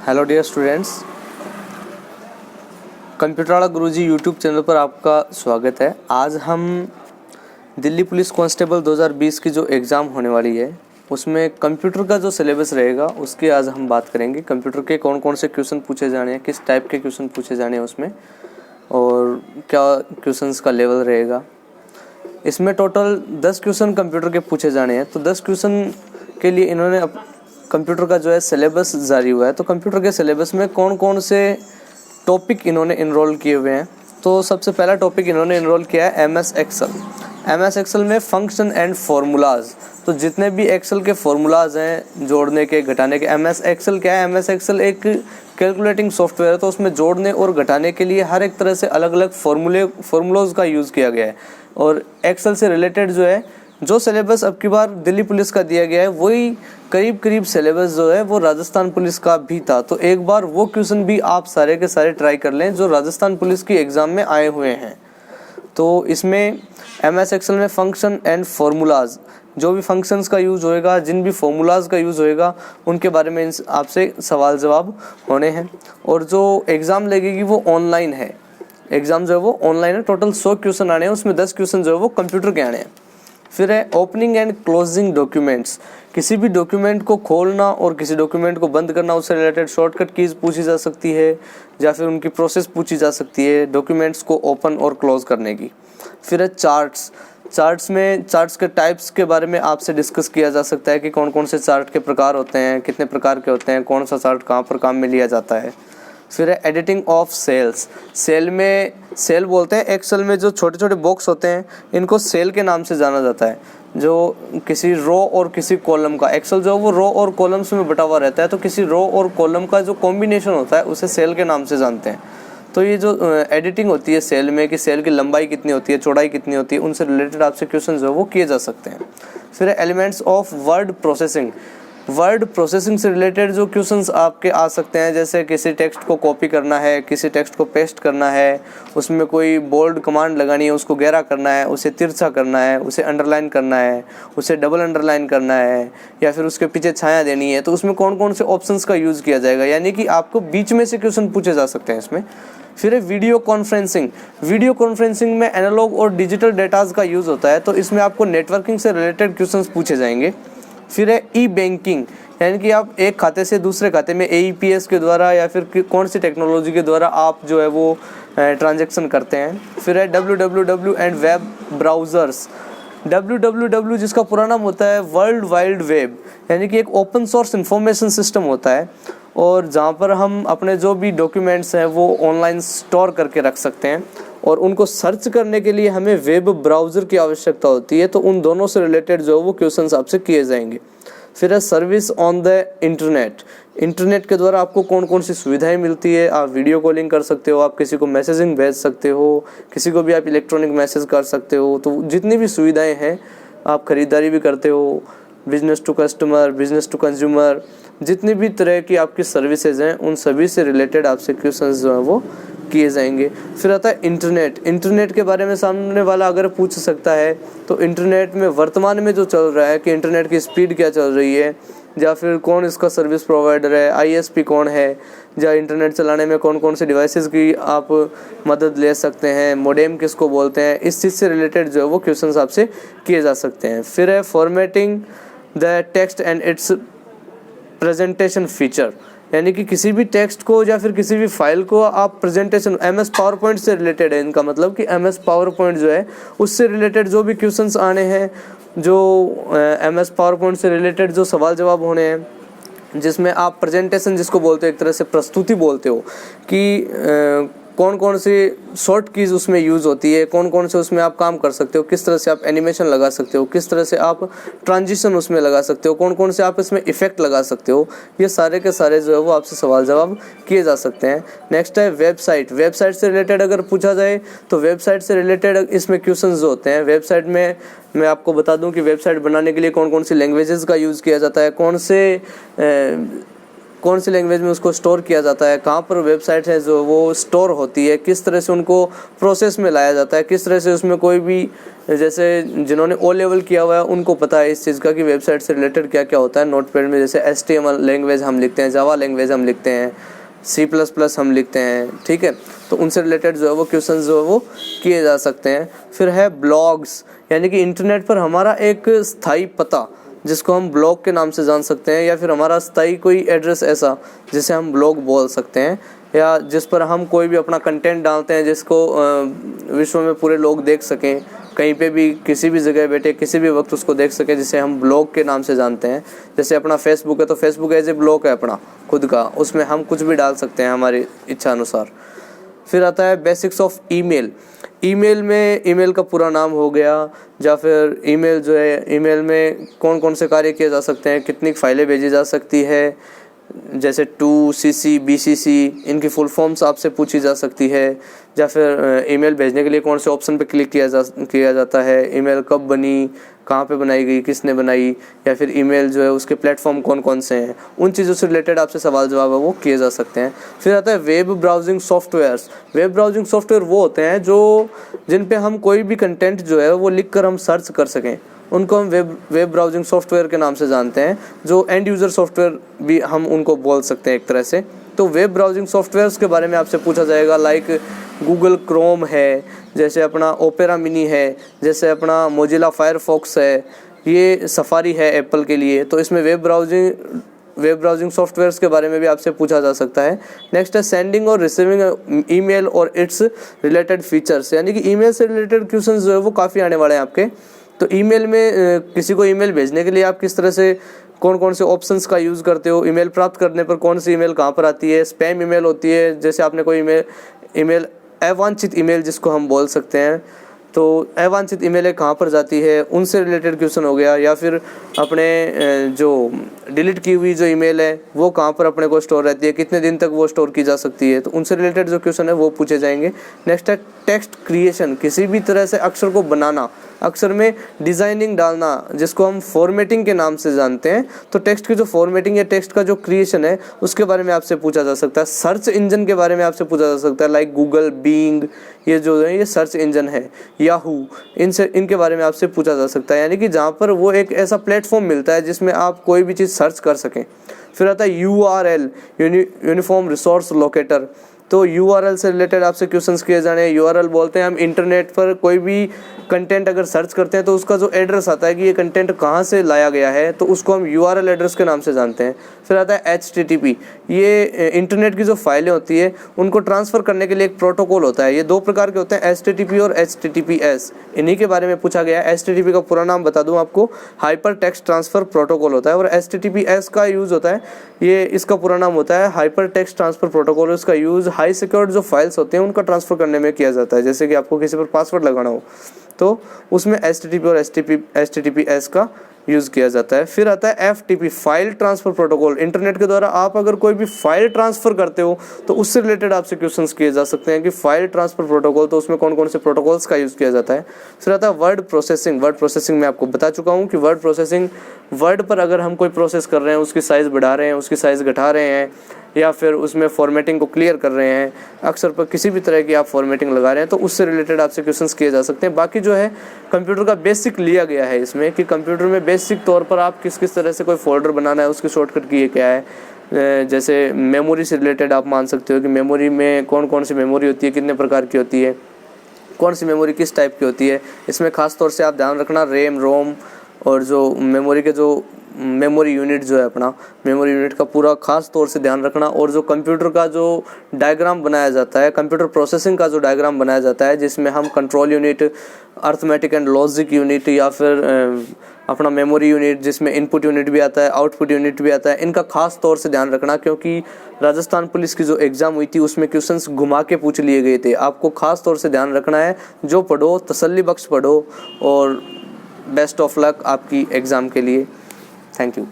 Hello dear students, कंप्यूटरवाला गुरुजी YouTube channel पर आपका स्वागत है। आज हम दिल्ली पुलिस कांस्टेबल 2020 की जो एग्ज़ाम होने वाली है उसमें कंप्यूटर का जो सिलेबस रहेगा उसकी आज हम बात करेंगे। कंप्यूटर के कौन कौन से क्वेश्चन पूछे जाने हैं, किस टाइप के क्वेश्चन पूछे जाने हैं उसमें, और क्या क्वेश्चंस का लेवल रहेगा। इसमें टोटल 10 क्वेश्चन कंप्यूटर के पूछे जाने हैं। तो 10 क्वेश्चन के लिए इन्होंने कंप्यूटर का जो है सिलेबस जारी हुआ है। तो कंप्यूटर के सिलेबस में कौन कौन से टॉपिक इन्होंने इनरोल किए हुए हैं। तो सबसे पहला टॉपिक इन्होंने इनरोल किया है MS एक्सेल। MS एक्सेल में फंक्शन एंड फार्मूलाज, तो जितने भी एक्सेल के फार्मूलाज हैं जोड़ने के घटाने के। MS एक्सेल क्या है? MS एक्सेल एक कैलकुलेटिंग सॉफ्टवेयर है, तो उसमें जोड़ने और घटाने के लिए हर एक तरह से अलग अलग फार्मूलाज का यूज़ किया गया है। और एक्सेल से रिलेटेड जो है जो सिलेबस अब की बार दिल्ली पुलिस का दिया गया है वही करीब सिलेबस जो है वो राजस्थान पुलिस का भी था। तो एक बार वो क्वेश्चन भी आप सारे के सारे ट्राई कर लें जो राजस्थान पुलिस की एग्ज़ाम में आए हुए हैं। तो इसमें MS एक्सेल में फंक्शन एंड फार्मूलाज, जो भी फंक्शंस का यूज़ होएगा, जिन भी फार्मूलाज का यूज़ होएगा उनके बारे में आपसे सवाल जवाब होने हैं। और जो एग्ज़ाम लगेगी वो ऑनलाइन है। एग्ज़ाम जो है वो ऑनलाइन है। टोटल 100 क्वेश्चन आने हैं, उसमें 10 क्वेश्चन जो है वो कंप्यूटर के आने हैं। फिर है ओपनिंग एंड क्लोजिंग डॉक्यूमेंट्स। किसी भी डॉक्यूमेंट को खोलना और किसी डॉक्यूमेंट को बंद करना, उससे रिलेटेड शॉर्टकट कीज़ पूछी जा सकती है या फिर उनकी प्रोसेस पूछी जा सकती है डॉक्यूमेंट्स को ओपन और क्लोज करने की। फिर है चार्ट्स में चार्ट्स के टाइप्स के बारे में आपसे डिस्कस किया जा सकता है कि कौन कौन से चार्ट के प्रकार होते हैं, कितने प्रकार के होते हैं, कौन सा चार्ट कहाँ पर काम में लिया जाता है। फिर है एडिटिंग ऑफ सेल बोलते हैं एक्सेल में जो छोटे छोटे बॉक्स होते हैं इनको सेल के नाम से जाना जाता है। जो किसी रो और किसी कॉलम का, एक्सेल जो है वो रो और कॉलम्स में बटा हुआ रहता है, तो किसी रो और कॉलम का जो कॉम्बिनेशन होता है उसे सेल के नाम से जानते हैं। तो ये जो एडिटिंग होती है सेल में कि सेल की लंबाई कितनी होती है, चौड़ाई कितनी होती है, उनसे रिलेटेड आपसे क्वेश्चन जो है वो किए जा सकते हैं। फिर एलिमेंट्स ऑफ वर्ड प्रोसेसिंग से रिलेटेड जो क्वेश्चंस आपके आ सकते हैं, जैसे किसी टेक्स्ट को कॉपी करना है, किसी टेक्स्ट को पेस्ट करना है, उसमें कोई बोल्ड कमांड लगानी है, उसको गहरा करना है, उसे तिरछा करना है, उसे अंडरलाइन करना है, उसे डबल अंडरलाइन करना है, या फिर उसके पीछे छाया देनी है, तो उसमें कौन कौन से ऑप्शंस का यूज़ किया जाएगा। यानी कि आपको बीच में से क्वेश्चन पूछे जा सकते हैं इसमें। फिर है वीडियो कॉन्फ्रेंसिंग में एनालॉग और डिजिटल डेटाज का यूज़ होता है, तो इसमें आपको नेटवर्किंग से रिलेटेड क्वेश्चंस पूछे जाएंगे। फिर है ई बैंकिंग, यानी कि आप एक खाते से दूसरे खाते में AEPS के द्वारा या फिर कौन सी टेक्नोलॉजी के द्वारा आप जो है वो ट्रांजैक्शन करते हैं। फिर है www and web browsers. www जिसका पूरा नाम होता है वर्ल्ड वाइड वेब, यानी कि एक ओपन सोर्स इंफॉर्मेशन सिस्टम होता है, और जहाँ पर हम अपने जो भी डॉक्यूमेंट्स हैं वो ऑनलाइन स्टोर करके रख सकते हैं, और उनको सर्च करने के लिए हमें वेब ब्राउज़र की आवश्यकता होती है। तो उन दोनों से रिलेटेड जो वो क्वेश्चंस आपसे किए जाएंगे। फिर है सर्विस ऑन द इंटरनेट के द्वारा आपको कौन कौन सी सुविधाएं मिलती है। आप वीडियो कॉलिंग कर सकते हो, आप किसी को मैसेजिंग भेज सकते हो, किसी को भी आप इलेक्ट्रॉनिक मैसेज कर सकते हो। तो जितनी भी सुविधाएं हैं, आप खरीदारी भी करते हो, business to customer, business to consumer, जितनी भी तरह की आपकी सर्विसेज हैं उन सभी से रिलेटेड आपसे क्वेश्चंस जो हैं वो किए जाएंगे। फिर आता है इंटरनेट के बारे में सामने वाला अगर पूछ सकता है तो इंटरनेट में वर्तमान में जो चल रहा है कि इंटरनेट की स्पीड क्या चल रही है, या फिर कौन इसका सर्विस प्रोवाइडर है, ISP कौन है, या इंटरनेट चलाने में कौन कौन से डिवाइसेस की आप मदद ले सकते हैं, मोडेम किसको बोलते हैं, इस चीज़ से रिलेटेड जो है वो क्वेश्चंस आपसे किए जा सकते हैं। फिर है formatting the text and it's presentation feature, यानी कि किसी भी टेक्स्ट को या फिर किसी भी फाइल को आप प्रेजेंटेशन, MS पावर पॉइंट से रिलेटेड है इनका मतलब कि MS पावर पॉइंट जो है उससे रिलेटेड जो भी क्वेश्चंस आने हैं, जो MS पावर पॉइंट से रिलेटेड जो सवाल जवाब होने हैं, जिसमें आप प्रेजेंटेशन जिसको बोलते हो, एक तरह से प्रस्तुति बोलते हो, कि कौन कौन सी शॉर्ट कीज़ उसमें यूज़ होती है, कौन कौन से उसमें आप काम कर सकते हो, किस तरह से आप एनिमेशन लगा सकते हो, किस तरह से आप ट्रांजिशन उसमें लगा सकते हो, कौन कौन से आप इसमें इफ़ेक्ट लगा सकते हो, ये सारे के सारे जो है वो आपसे सवाल जवाब किए जा सकते हैं। नेक्स्ट है वेबसाइट से रिलेटेड अगर पूछा जाए तो वेबसाइट से रिलेटेड इसमें क्वेश्चन जो होते हैं। वेबसाइट में मैं आपको बता दूं कि वेबसाइट बनाने के लिए कौन कौन सी लैंग्वेजेस का यूज़ किया जाता है, कौन सी लैंग्वेज में उसको स्टोर किया जाता है, कहाँ पर वेबसाइट है जो वो स्टोर होती है, किस तरह से उनको प्रोसेस में लाया जाता है, किस तरह से उसमें कोई भी, जैसे जिन्होंने ओ लेवल किया हुआ है उनको पता है इस चीज़ का कि वेबसाइट से रिलेटेड क्या क्या होता है। नोटपैड में जैसे HTML लैंग्वेज हम लिखते हैं, जावा लैंग्वेज हम लिखते हैं, C++ हम लिखते हैं, ठीक है। तो उनसे रिलेटेड जो है वो क्वेश्चन जो है वो किए जा सकते हैं। फिर है ब्लॉग्स, यानी कि इंटरनेट पर हमारा एक स्थायी पता जिसको हम ब्लॉग के नाम से जान सकते हैं, या फिर हमारा स्थायी कोई एड्रेस ऐसा जिसे हम ब्लॉग बोल सकते हैं, या जिस पर हम कोई भी अपना कंटेंट डालते हैं जिसको विश्व में पूरे लोग देख सकें, कहीं पे भी किसी भी जगह बैठे किसी भी वक्त उसको देख सकें, जिसे हम ब्लॉग के नाम से जानते हैं। जैसे अपना फेसबुक है तो फेसबुक एज ए ब्लॉग है अपना खुद का, उसमें हम कुछ भी डाल सकते हैं हमारी इच्छा अनुसार। फिर आता है बेसिक्स ऑफ ईमेल। ईमेल में ईमेल का पूरा नाम हो गया, या फिर ईमेल जो है, ईमेल में कौन कौन से कार्य किए जा सकते हैं, कितनी फाइलें भेजी जा सकती है, जैसे टू CC BCC, इनकी फुल फॉर्म्स आपसे पूछी जा सकती है। या फिर ईमेल भेजने के लिए कौन से ऑप्शन पे क्लिक किया जाता है, ईमेल कब बनी, कहाँ पे बनाई गई, किसने बनाई, या फिर ईमेल जो है उसके प्लेटफॉर्म कौन कौन से हैं, उन चीज़ों से रिलेटेड आपसे सवाल जवाब है वो किए जा सकते हैं। फिर आता है web browsing softwares. Web browsing software वो होते हैं जो जिन पे हम कोई भी कंटेंट जो है वो लिख कर हम सर्च कर सकें, उनको हम वेब ब्राउजिंग सॉफ्टवेयर के नाम से जानते हैं, जो एंड यूज़र सॉफ्टवेयर भी हम उनको बोल सकते हैं एक तरह से। तो वेब ब्राउजिंग सॉफ्टवेयर्स के बारे में आपसे पूछा जाएगा, लाइक गूगल क्रोम है, जैसे अपना ओपेरा मिनी है, जैसे अपना मोजिला फायरफॉक्स है, ये सफारी है एप्पल के लिए। तो इसमें वेब ब्राउजिंग सॉफ्टवेयर्स के बारे में भी आपसे पूछा जा सकता है। नेक्स्ट है सेंडिंग और रिसीविंग ईमेल और इट्स रिलेटेड फीचर्स, यानी कि ईमेल से रिलेटेड क्वेश्चंस जो है वो काफ़ी आने वाले हैं आपके। तो ईमेल में किसी को ईमेल भेजने के लिए आप किस तरह से कौन कौन से ऑप्शंस का यूज़ करते हो, ईमेल प्राप्त करने पर कौन सी ईमेल कहाँ पर आती है, स्पैम ईमेल होती है, जैसे आपने कोई ईमेल अवांछित ईमेल जिसको हम बोल सकते हैं, तो अवांछित ईमेलें कहाँ पर जाती है, उनसे रिलेटेड क्वेश्चन हो गया। या फिर अपने जो डिलीट की हुई जो ईमेल है वो कहाँ पर अपने को स्टोर रहती है, कितने दिन तक वो स्टोर की जा सकती है, तो उनसे रिलेटेड जो क्वेश्चन है वो पूछे जाएंगे। नेक्स्ट है टेक्स्ट क्रिएशन, किसी भी तरह से अक्षर को बनाना, अक्षर में डिज़ाइनिंग डालना, जिसको हम फॉर्मेटिंग के नाम से जानते हैं। तो टेक्स्ट की जो फॉर्मेटिंग या टेक्स्ट का जो क्रिएशन है उसके बारे में आपसे पूछा जा सकता है। सर्च इंजन के बारे में आपसे पूछा जा सकता है, लाइक गूगल, बीइंग, ये जो है ये सर्च इंजन है, याहू, इनके बारे में आपसे पूछा जा सकता है, यानी कि जहाँ पर वो एक ऐसा प्लेटफॉर्म मिलता है जिसमें आप कोई भी चीज़ सर्च कर सकें। फिर आता है URL, यूनिफॉर्म रिसोर्स लोकेटर। तो URL से रिलेटेड आपसे क्वेश्चंस किए जाने। URL बोलते हैं हम इंटरनेट पर कोई भी कंटेंट अगर सर्च करते हैं तो उसका जो एड्रेस आता है कि ये कंटेंट कहाँ से लाया गया है, तो उसको हम URL एड्रेस के नाम से जानते हैं। फिर आता है HTTP, ये इंटरनेट की जो फाइलें होती है उनको ट्रांसफ़र करने के लिए एक प्रोटोकॉल होता है। ये दो प्रकार के होते हैं, HTTP और HTTPS, इन्हीं के बारे में पूछा गया है। HTTP का पूरा नाम बता दूं आपको, हाइपर टेक्स्ट ट्रांसफ़र प्रोटोकॉल होता है, और HTTPS का यूज़ होता है, ये इसका पूरा नाम होता है हाइपर टेक्स्ट ट्रांसफ़र प्रोटोकॉल। इसका यूज़ हाई सिक्योर्ड जो फाइल्स होते हैं उनका ट्रांसफ़र करने में किया जाता है, जैसे कि आपको किसी पर पासवर्ड लगाना हो तो उसमें HTTP और HTTPS का यूज़ किया जाता है। फिर आता है FTP, file transfer protocol. Internet के द्वारा आप अगर कोई भी फाइल ट्रांसफ़र करते हो तो उससे रिलेटेड आपसे क्वेश्चंस किए जा सकते हैं कि फाइल ट्रांसफ़र प्रोटोकॉल, तो उसमें कौन कौन से प्रोटोकॉल्स का यूज़ किया जाता है। फिर आता है वर्ड प्रोसेसिंग। वर्ड प्रोसेसिंग मैं आपको बता चुका हूँ कि वर्ड प्रोसेसिंग, वर्ड पर अगर हम कोई प्रोसेस कर रहे हैं, उसकी साइज़ बढ़ा रहे हैं, उसकी साइज़ घटा रहे हैं, या फिर उसमें फॉर्मेटिंग को क्लियर कर रहे हैं, अक्सर पर किसी भी तरह की आप फॉर्मेटिंग लगा रहे हैं, तो उससे रिलेटेड आपसे क्वेश्चंस किए जा सकते हैं। बाकी जो है कंप्यूटर का बेसिक लिया गया है इसमें, कि कंप्यूटर में बेसिक तौर पर आप किस तरह से कोई फोल्डर बनाना है, उसकी शॉर्टकट की क्या है। जैसे मेमोरी से रिलेटेड आप मान सकते हो कि मेमोरी में कौन कौन सी मेमोरी होती है, कितने प्रकार की होती है, कौन सी मेमोरी किस टाइप की होती है। इसमें ख़ास तौर से आप ध्यान रखना रैम, रोम, और जो मेमोरी के जो मेमोरी यूनिट जो है अपना, मेमोरी यूनिट का पूरा खास तौर से ध्यान रखना। और जो कंप्यूटर का जो डायग्राम बनाया जाता है, कंप्यूटर प्रोसेसिंग का जो डायग्राम बनाया जाता है, जिसमें हम control unit, arithmetic and logic unit, या फिर अपना मेमोरी यूनिट जिसमें इनपुट यूनिट भी आता है, आउटपुट यूनिट भी आता है, इनका खास तौर से ध्यान रखना, क्योंकि राजस्थान पुलिस की जो एग्ज़ाम हुई थी उसमें क्वेश्चंस घुमा के पूछ लिए गए थे। आपको खास तौर से ध्यान रखना है। जो पढ़ो तसल्ली बख्श पढ़ो, और बेस्ट ऑफ लक आपकी एग्ज़ाम के लिए। Thank you.